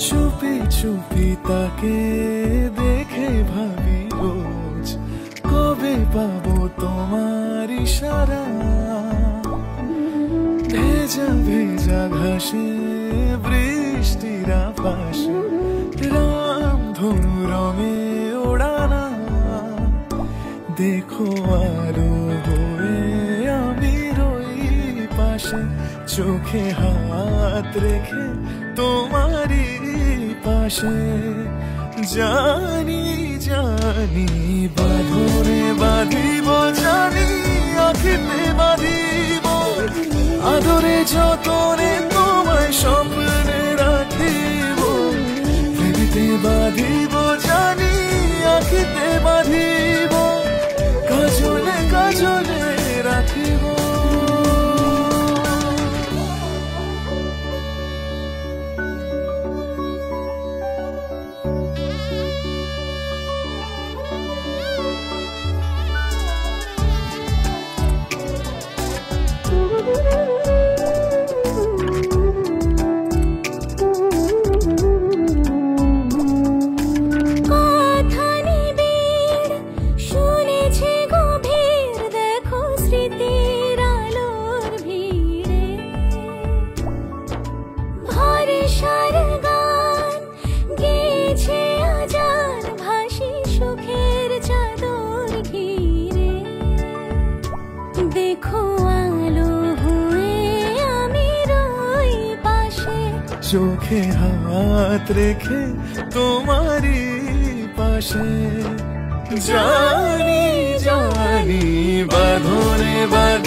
চুপি চুপি তাকে দেখে ভাবি রোজ, কবে পাবো তোমার ইশারা। ভেজা ভেজা ঘাসে বৃষ্টির আভাসে রামধনু রঙে ওড়ানা। দেখো আলো হয়ে আমি রই পাশে, চোখে হাত রেখে তোমারই পাশে। জানি জানি বাঁধনে বাঁধিব, জানি আঁখিতে বাঁধিব, আদরে যতনে তোমায় স্বপ্নে রাখিব। প্রেমেতে বাঁধিব, জানি আঁখিতে বাঁধিব, কাজলে কাজলে রাখিব। চোখে হাত রেখে তোমারই পাশে। জানি জানি বাঁধনে বাঁধ